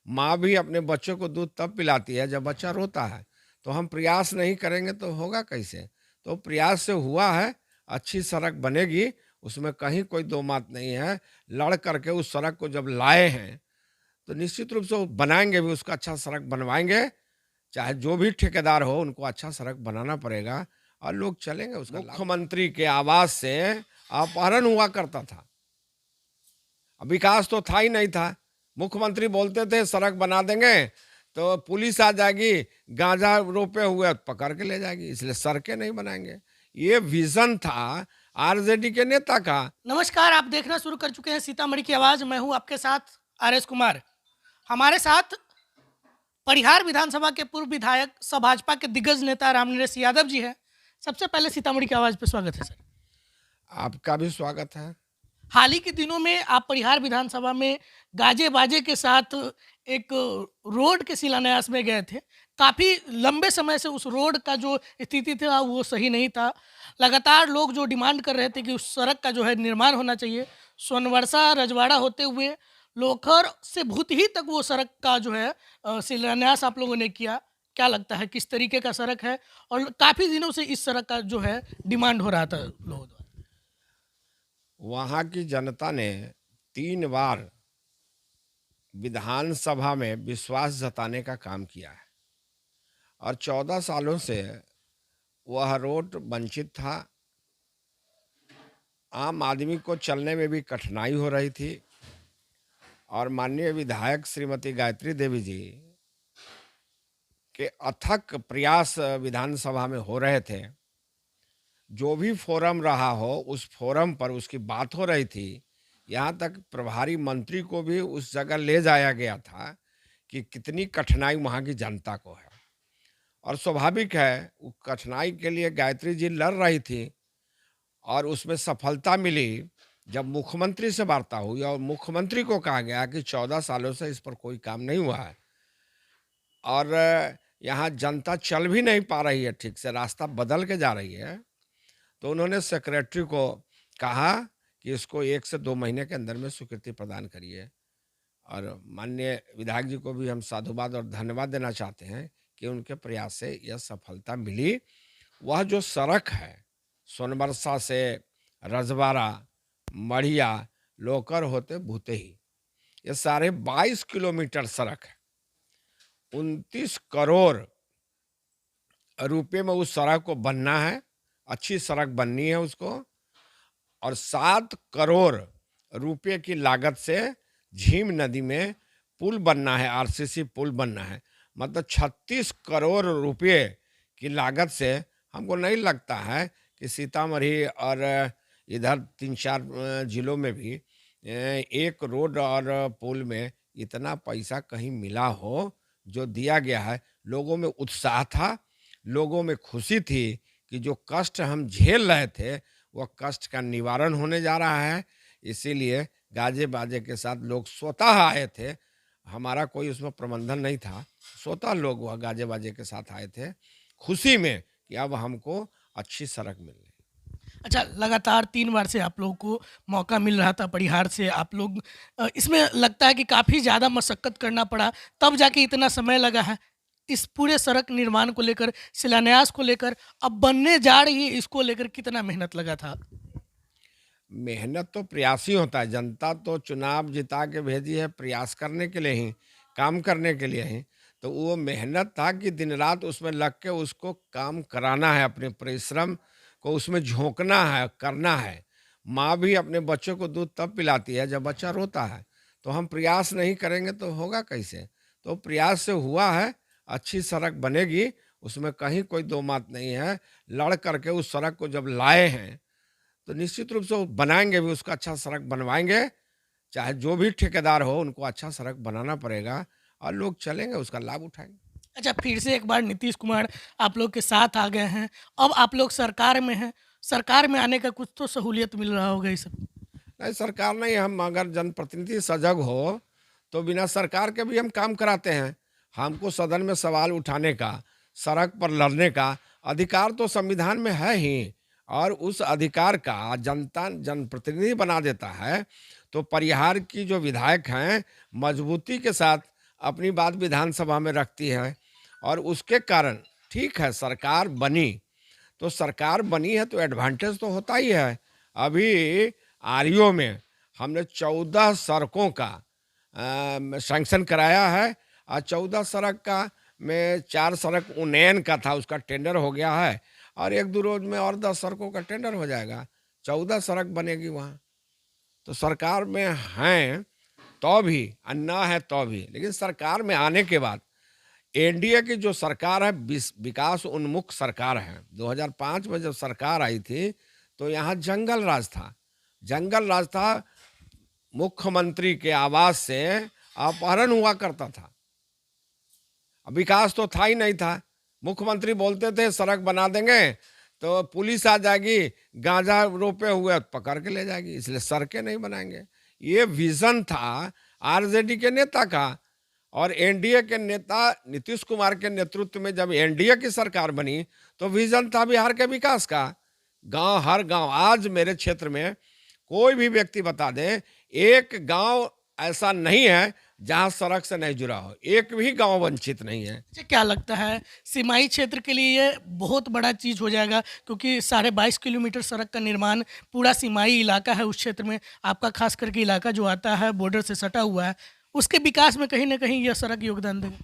माँ भी अपने बच्चों को दूध तब पिलाती है जब बच्चा रोता है। तो हम प्रयास नहीं करेंगे तो होगा कैसे? तो प्रयास से हुआ है, अच्छी सड़क बनेगी, उसमें कहीं कोई दो मत नहीं है। लड़ करके उस सड़क को जब लाए हैं, तो निश्चित रूप से वो बनाएँगे भी, उसका अच्छा सड़क बनवाएँगे, चाहे जो भी ठेकेदार हो, उनको अच्छा सड़क बनाना पड़ेगा और लोग चलेंगे उसका लाभ। मुख्यमंत्री के आवास से अपहरण हुआ करता था। विकास तो था ही नहीं था। मुख्यमंत्री बोलते थे सड़क बना देंगे, तो पुलिस आ जाएगी, गांजा रोपे हुए पकड़ के ले जाएगी, इसलिए सड़कें नहीं बनाएंगे। ये विजन था आरजेडी के नेता का। नमस्कार, आप देखना शुरू कर चुके हैं सीतामढ़ी की आवाज़। मैं हूं आपके साथ आरएस कुमार। हमारे साथ परिहार विधानसभा के पूर्व विधायक सपा भाजपा के दिग्गज नेता रामनिवास यादव जी हैं। सबसे पहले सीतामढ़ी की आवाज़ पे स्वागत है सर। आपका भी स्वागत है। हाल ही के दिनों में आप परिहार विधानसभा में गाजे बाजे के साथ एक रोड के शिलान्यास में गए थे। काफ़ी लंबे समय से उस रोड का जो स्थिति था वो सही नहीं था। लगातार लोग जो डिमांड कर रहे थे कि उस सड़क का जो है निर्माण होना चाहिए। सोनवर्षा रजवाड़ा होते हुए लोखर से भूतही तक वो सड़क का जो है शिलान्यास आप लोगों ने किया। क्या लगता है किस तरीके का सड़क है? और काफ़ी दिनों से इस सड़क का जो है डिमांड हो रहा था लोगों द्वारा। वहाँ की जनता ने 3 बार विधानसभा में विश्वास जताने का काम किया है और 14 सालों से वह रोड वंचित था। आम आदमी को चलने में भी कठिनाई हो रही थी और माननीय विधायक श्रीमती गायत्री देवी जी के अथक प्रयास विधानसभा में हो रहे थे। जो भी फोरम रहा हो, उस फोरम पर उसकी बात हो रही थी। यहाँ तक प्रभारी मंत्री को भी उस जगह ले जाया गया था कि कितनी कठिनाई वहाँ की जनता को है। और स्वाभाविक है, उस कठिनाई के लिए गायत्री जी लड़ रही थी और उसमें सफलता मिली जब मुख्यमंत्री से वार्ता हुई और मुख्यमंत्री को कहा गया कि 14 सालों से इस पर कोई काम नहीं हुआ है और यहाँ जनता चल भी नहीं पा रही है ठीक से, रास्ता बदल के जा रही है। तो उन्होंने सेक्रेटरी को कहा कि इसको 1 से 2 महीने के अंदर में स्वीकृति प्रदान करिए। और माननीय विधायक जी को भी हम साधुवाद और धन्यवाद देना चाहते हैं कि उनके प्रयास से यह सफलता मिली। वह जो सड़क है सोनबरसा से रजवाड़ा, मढ़िया, लोकर होते भूतही, ये सारे 22 किलोमीटर सड़क है। 29 करोड़ रुपए में उस सड़क को बनना है, अच्छी सड़क बननी है उसको। और 7 करोड़ रुपए की लागत से झीम नदी में पुल बनना है, आरसीसी पुल बनना है। मतलब 36 करोड़ रुपए की लागत से हमको नहीं लगता है कि सीतामढ़ी और इधर 3-4 जिलों में भी एक रोड और पुल में इतना पैसा कहीं मिला हो जो दिया गया है। लोगों में उत्साह था, लोगों में खुशी थी कि जो कष्ट हम झेल रहे थे वह कष्ट का निवारण होने जा रहा है। इसीलिए गाजे बाजे के साथ लोग स्वतः आए थे, हमारा कोई उसमें प्रबंधन नहीं था। स्वतः लोग वह गाजे बाजे के साथ आए थे खुशी में कि अब हमको अच्छी सड़क मिल रही। अच्छा, लगातार 3 बार से आप लोगों को मौका मिल रहा था परिहार से। आप लोग इसमें लगता है कि काफ़ी ज़्यादा मशक्कत करना पड़ा, तब जाके इतना समय लगा है। इस पूरे सड़क निर्माण को लेकर, शिलान्यास को लेकर, अब बनने जा रही है इसको लेकर कितना मेहनत लगा था? मेहनत तो प्रयास ही होता है। जनता तो चुनाव जिता के भेजी है प्रयास करने के लिए ही, काम करने के लिए ही। तो वो मेहनत था कि दिन रात उसमें लग के उसको काम कराना है, अपने परिश्रम को उसमें झोंकना है, करना है। माँ भी अपने बच्चों को दूध तब पिलाती है जब बच्चा रोता है। तो हम प्रयास नहीं करेंगे तो होगा कैसे? तो प्रयास से हुआ है, अच्छी सड़क बनेगी, उसमें कहीं कोई दो मत नहीं है। लड़ करके उस सड़क को जब लाए हैं, तो निश्चित रूप से वो बनाएँगे भी, उसका अच्छा सड़क बनवाएँगे, चाहे जो भी ठेकेदार हो, उनको अच्छा सड़क बनाना पड़ेगा और लोग चलेंगे, उसका लाभ उठाएँगे। अच्छा, फिर से एक बार नीतीश कुमार आप लोग के साथ आ गए हैं। अब आप लोग सरकार में हैं। सरकार में आने का कुछ तो सहूलियत मिल रहा होगा इस सब। नहीं, सरकार नहीं, हम अगर जनप्रतिनिधि सजग हो, तो बिना सरकार के भी हम काम कराते हैं। हमको सदन में सवाल उठाने का, सड़क पर लड़ने का अधिकार तो संविधान में है ही और उस अधिकार का जनता जनप्रतिनिधि बना देता है। तो परिहार की जो विधायक हैं, मजबूती के साथ अपनी बात विधानसभा में रखती है और उसके कारण ठीक है सरकार बनी, तो सरकार बनी है तो एडवांटेज तो होता ही है। अभी आरईओ में हमने 14 सड़कों का सैंक्शन कराया है और 14 सड़क का में 4 सड़क उन्नयन का था, उसका टेंडर हो गया है और 1-2 रोज में और 10 सड़कों का टेंडर हो जाएगा। 14 सड़क बनेगी वहाँ। तो सरकार में हैं तो भी और ना है तो भी, लेकिन सरकार में आने के बाद एनडीए की जो सरकार है विकास उन्मुख सरकार है। 2005 में जब सरकार आई थी तो यहाँ जंगल राज था। जंगल राज था, मुख्यमंत्री के आवास से अपहरण हुआ करता था। अब विकास तो था ही नहीं था। मुख्यमंत्री बोलते थे सड़क बना देंगे तो पुलिस आ जाएगी, गांजा रोपे हुए पकड़ के ले जाएगी, इसलिए सड़कें नहीं बनाएंगे। ये विजन था आरजेडी के नेता का। और एनडीए के नेता नीतीश कुमार के नेतृत्व में जब एनडीए की सरकार बनी तो विजन था बिहार के विकास का। गांव हर गांव, आज मेरे क्षेत्र में कोई भी व्यक्ति बता दे, एक गांव ऐसा नहीं है जहां सड़क से नहीं जुड़ा हो, एक भी गांव वंचित नहीं है। मुझे क्या लगता है सीमाई क्षेत्र के लिए ये बहुत बड़ा चीज़ हो जाएगा, क्योंकि 22.5 किलोमीटर सड़क का निर्माण पूरा सीमाई इलाका है उस क्षेत्र में, आपका खास करके इलाका जो आता है बॉर्डर से सटा हुआ है, उसके विकास में कहीं ना कहीं यह सड़क योगदान देगा।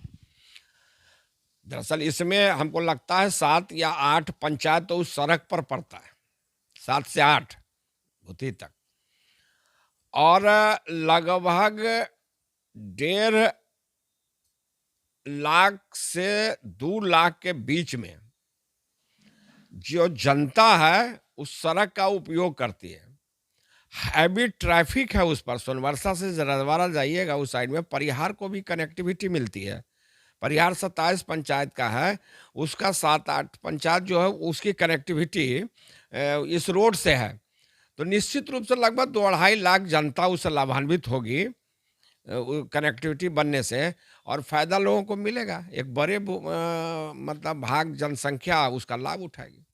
दरअसल इसमें हमको लगता है 7 या 8 पंचायत तो उस सड़क पर पड़ता है, 7 से 8 होती तक। और लगभग 1.5 लाख से 2 लाख के बीच में जो जनता है उस सड़क का उपयोग करती है। हैवी ट्रैफिक है उस पर। सोनवर्षा से रजवाड़ा जाइएगा उस साइड में, परिहार को भी कनेक्टिविटी मिलती है। परिहार 27 पंचायत का है, उसका 7-8 पंचायत जो है उसकी कनेक्टिविटी इस रोड से है। तो निश्चित रूप से लगभग 2-2.5 लाख जनता उससे लाभान्वित होगी कनेक्टिविटी बनने से, और फायदा लोगों को मिलेगा। एक बड़े मतलब भाग जनसंख्या उसका लाभ उठाएगी।